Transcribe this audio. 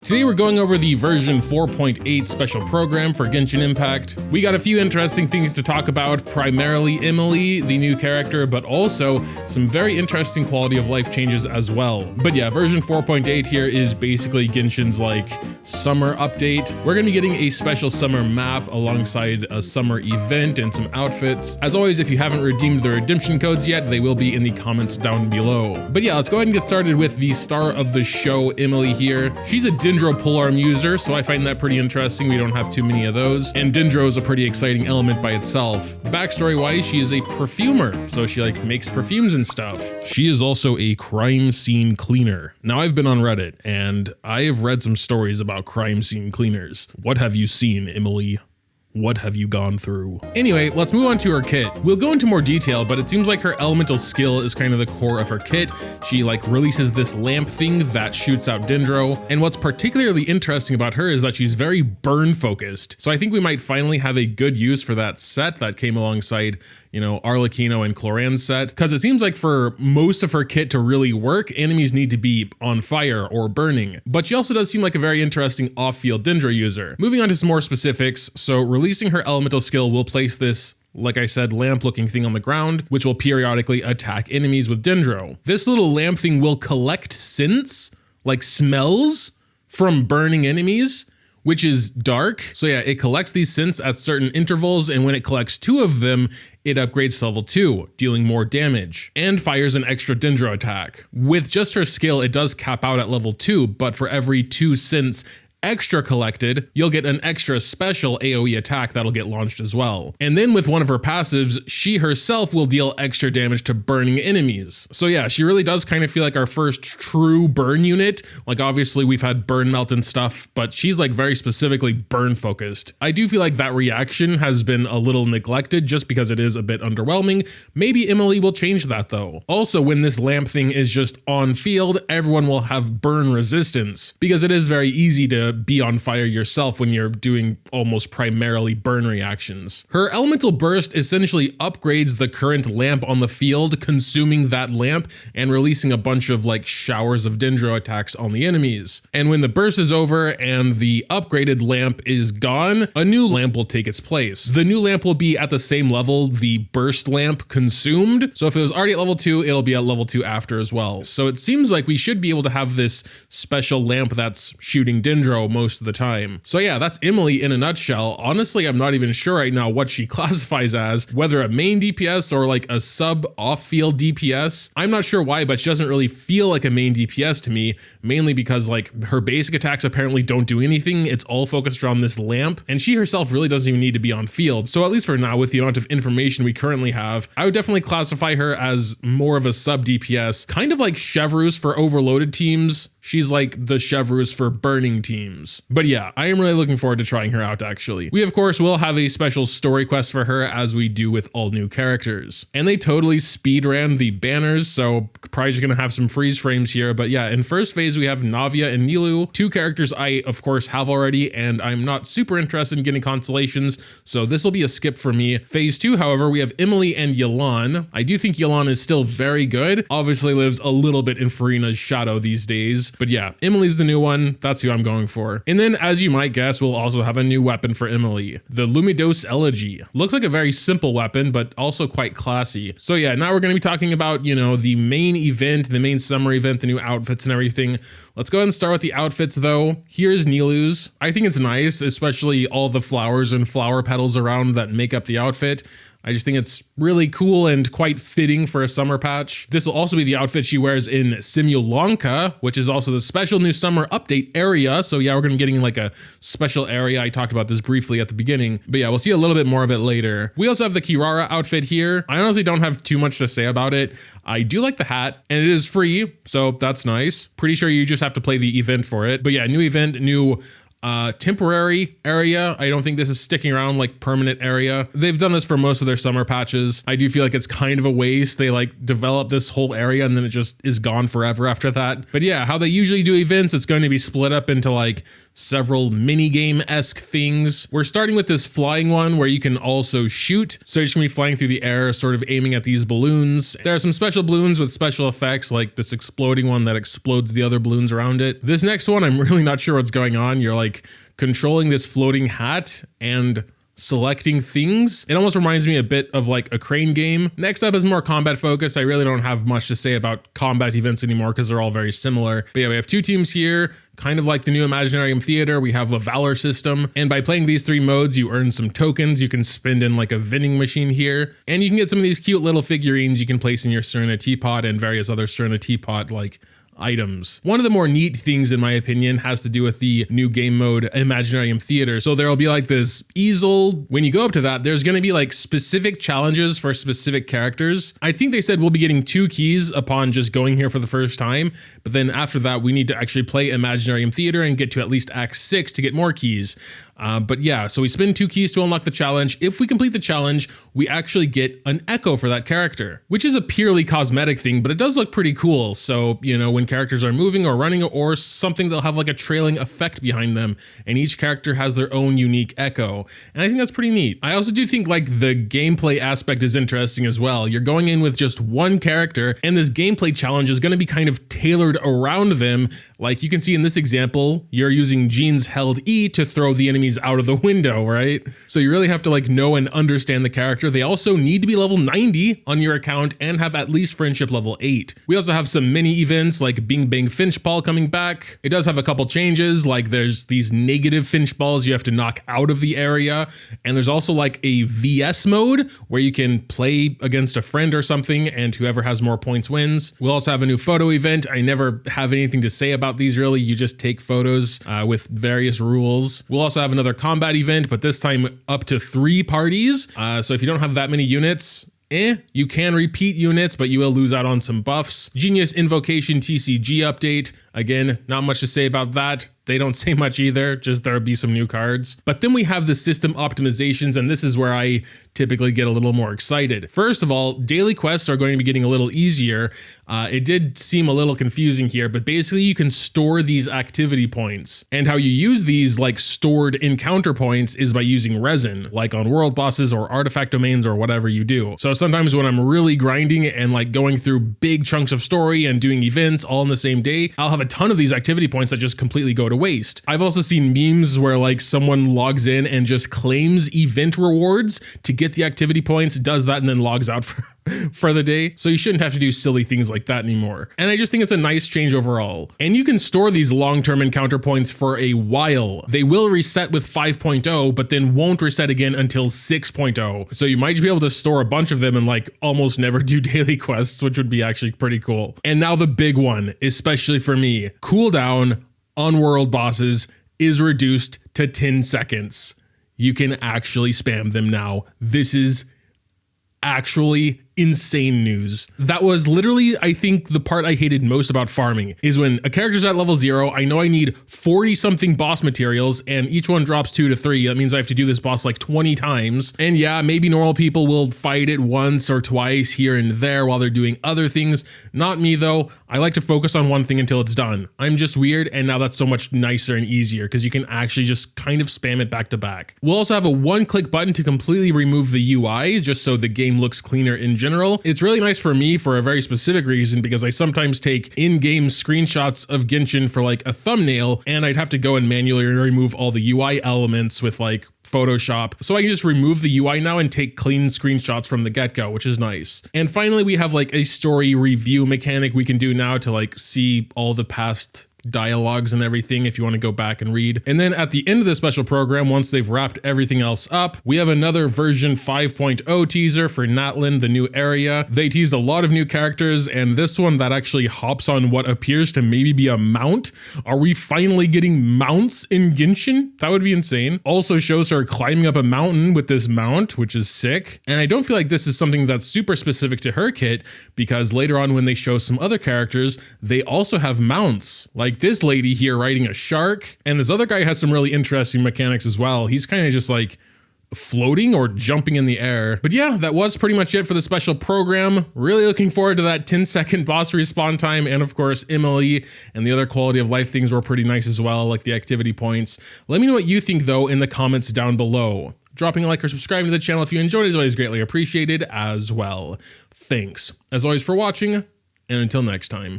Today we're going over the version 4.8 special program for Genshin Impact. We got a few interesting things to talk about, primarily Emilie, the new character, but also some very interesting quality of life changes as well. But yeah, version 4.8 here is basically Genshin's like summer update. We're gonna be getting a special summer map alongside a summer event and some outfits. As always, if you haven't redeemed the redemption codes yet, they will be in the comments down below. But yeah, let's go ahead and get started with the star of the show, Emilie here. She's a Dendro polearm user, so I find that pretty interesting. We don't have too many of those, and Dendro is a pretty exciting element by itself. Backstory wise, she is a perfumer, so she like makes perfumes and stuff. She is also a crime scene cleaner. Now I've been on Reddit and I have read some stories about crime scene cleaners. What have you seen, Emilie? What have you gone through? Anyway, let's move on to her kit. We'll go into more detail, but it seems like her elemental skill is kind of the core of her kit. She like releases this lamp thing that shoots out Dendro. And what's particularly interesting about her is that she's very burn focused. So I think we might finally have a good use for that set that came alongside, you know, Arlecchino and Cloran's set. Cause it seems like for most of her kit to really work, enemies need to be on fire or burning. But she also does seem like a very interesting off-field Dendro user. Moving on to some more specifics. So releasing her elemental skill will place this, like I said, lamp-looking thing on the ground, which will periodically attack enemies with Dendro. This little lamp thing will collect scents, like smells, from burning enemies, which is dark. So yeah, it collects these scents at certain intervals, and when it collects 2 of them, it upgrades to level 2, dealing more damage, and fires an extra Dendro attack. With just her skill, it does cap out at level 2, but for every 2 scents extra collected, you'll get an extra special AoE attack that'll get launched as well. And then with one of her passives, she herself will deal extra damage to burning enemies. So yeah, she really does kind of feel like our first true burn unit. Like obviously we've had burn melt and stuff, but she's like very specifically burn focused. I do feel like that reaction has been a little neglected just because it is a bit underwhelming. Maybe Emilie will change that though. Also, when this lamp thing is just on field, everyone will have burn resistance because it is very easy to be on fire yourself when you're doing almost primarily burn reactions. Her elemental burst essentially upgrades the current lamp on the field, consuming that lamp and releasing a bunch of like showers of Dendro attacks on the enemies. And when the burst is over and the upgraded lamp is gone, a new lamp will take its place. The new lamp will be at the same level the burst lamp consumed. So if it was already at level 2, it'll be at level 2 after as well. So it seems like we should be able to have this special lamp that's shooting Dendro most of the time. So yeah, that's Emilie in a nutshell. Honestly, I'm not even sure right now what she classifies as, whether a main DPS or like a sub off-field DPS. I'm not sure why, but she doesn't really feel like a main DPS to me, mainly because like her basic attacks apparently don't do anything. It's all focused around this lamp, and she herself really doesn't even need to be on field. So at least for now, with the amount of information we currently have, I would definitely classify her as more of a sub DPS, kind of like Chevreuse for overloaded teams. She's like the Chevreuse for burning teams. But yeah, I am really looking forward to trying her out actually. We of course will have a special story quest for her as we do with all new characters. And they totally speedran the banners, so probably just gonna have some freeze frames here. But yeah, in first phase we have Navia and Nilou, 2 characters I of course have already, and I'm not super interested in getting constellations, so this will be a skip for me. Phase 2, however, we have Emilie and Yelan. I do think Yelan is still very good, obviously lives a little bit in Furina's shadow these days. But yeah, Emilie's the new one. That's who I'm going for. And then, as you might guess, we'll also have a new weapon for Emilie. The Lumidos Elegy. Looks like a very simple weapon, but also quite classy. So yeah, now we're going to be talking about, you know, the main event, the main summer event, the new outfits and everything. Let's go ahead and start with the outfits though. Here's Nilou's. I think it's nice, especially all the flowers and flower petals around that make up the outfit. I just think it's really cool and quite fitting for a summer patch. This will also be the outfit she wears in Simulonka, which is also the special new summer update area. So yeah, we're gonna be getting like a special area. I talked about this briefly at the beginning, but yeah, we'll see a little bit more of it later. We also have the Kirara outfit here. I honestly don't have too much to say about it. I do like the hat, and it is free, so that's nice. Pretty sure you just have to play the event for it. But yeah, new event, new temporary area. I don't think this is sticking around like permanent area. They've done this for most of their summer patches. I do feel like it's kind of a waste. They like develop this whole area and then it just is gone forever after that. But yeah, how they usually do events, it's going to be split up into like several mini game-esque things. We're starting with this flying one where you can also shoot. So you're just gonna be flying through the air, sort of aiming at these balloons. There are some special balloons with special effects, like this exploding one that explodes the other balloons around it. This next one, I'm really not sure what's going on. You're like controlling this floating hat and selecting things. It almost reminds me a bit of like a crane game. Next up is more combat focus. I really don't have much to say about combat events anymore because they're all very similar. But yeah, we have two teams here, kind of like the new Imaginarium Theater. We have a Valor system. And by playing these three modes, you earn some tokens. You can spend in like a vending machine here. And you can get some of these cute little figurines you can place in your Serena teapot and various other Serena teapot like items. One of the more neat things, in my opinion, has to do with the new game mode Imaginarium Theater. So there'll be like this easel. When you go up to that, there's going to be like specific challenges for specific characters. I think they said we'll be getting 2 keys upon just going here for the first time. But then after that, we need to actually play Imaginarium Theater and get to at least Act 6 to get more keys. But yeah, so we spend 2 keys to unlock the challenge. If we complete the challenge, we actually get an echo for that character, which is a purely cosmetic thing, but it does look pretty cool. So, you know, when characters are moving or running or something, they'll have like a trailing effect behind them, and each character has their own unique echo. And I think that's pretty neat. I also do think like the gameplay aspect is interesting as well. You're going in with just one character, and this gameplay challenge is going to be kind of tailored around them. Like you can see in this example, you're using Jean's held E to throw the enemies out of the window, right? So you really have to like know and understand the character. They also need to be level 90 on your account and have at least friendship level 8. We also have some mini events like Bing Bang Finch Ball coming back. It does have a couple changes, like there's these negative Finch Balls you have to knock out of the area. And there's also like a VS mode where you can play against a friend or something and whoever has more points wins. We'll also have a new photo event. I never have anything to say about these really. You just take photos with various rules. We'll also have another combat event, but this time up to 3 parties. So if you don't have that many units, you can repeat units, but you will lose out on some buffs. Genius Invocation TCG update. Again, not much to say about that. They don't say much either, just there'll be some new cards. But then we have the system optimizations, and this is where I typically get a little more excited. First of all, daily quests are going to be getting a little easier. It did seem a little confusing here, but basically you can store these activity points. And how you use these like stored encounter points is by using resin, like on world bosses or artifact domains or whatever you do. So sometimes when I'm really grinding and like going through big chunks of story and doing events all in the same day, I'll have a ton of these activity points that just completely go to waste. I've also seen memes where like someone logs in and just claims event rewards to get the activity points, does that, and then logs out for the day. So you shouldn't have to do silly things like that anymore. And I just think it's a nice change overall. And you can store these long-term encounter points for a while. They will reset with 5.0, but then won't reset again until 6.0. So you might be able to store a bunch of them and like almost never do daily quests, which would be actually pretty cool. And now the big one, especially for me, cooldown on world bosses is reduced to 10 seconds. You can actually spam them now. This is actually insane news. That was literally, I think, the part I hated most about farming is when a character's at level 0, I know I need 40 something boss materials and each one drops 2 to 3. That means I have to do this boss like 20 times. And yeah, maybe normal people will fight it once or twice here and there while they're doing other things. Not me though. I like to focus on one thing until it's done. I'm just weird, and now that's so much nicer and easier because you can actually just kind of spam it back to back. We'll also have a one-click button to completely remove the UI just so the game looks cleaner in general. It's really nice for me for a very specific reason because I sometimes take in-game screenshots of Genshin for like a thumbnail, and I'd have to go and manually remove all the UI elements with like Photoshop. So I can just remove the UI now and take clean screenshots from the get-go, which is nice. And finally, we have like a story review mechanic we can do now to like see all the past dialogues and everything if you want to go back and read. And then at the end of the special program, once they've wrapped everything else up, we have another version 5.0 teaser for Natlan, the new area. They teased a lot of new characters, and this one that actually hops on what appears to maybe be a mount. Are we finally getting mounts in Genshin? That would be insane. Also shows her climbing up a mountain with this mount, which is sick. And I don't feel like this is something that's super specific to her kit, because later on when they show some other characters, they also have mounts. Like like this lady here riding a shark. And this other guy has some really interesting mechanics as well. He's kind of just like floating or jumping in the air. But yeah, that was pretty much it for the special program. Really looking forward to that 10-second boss respawn time. And of course, Emilie and the other quality of life things were pretty nice as well, like the activity points. Let me know what you think though in the comments down below. Dropping a like or subscribing to the channel if you enjoyed is always greatly appreciated as well. Thanks as always for watching, and until next time.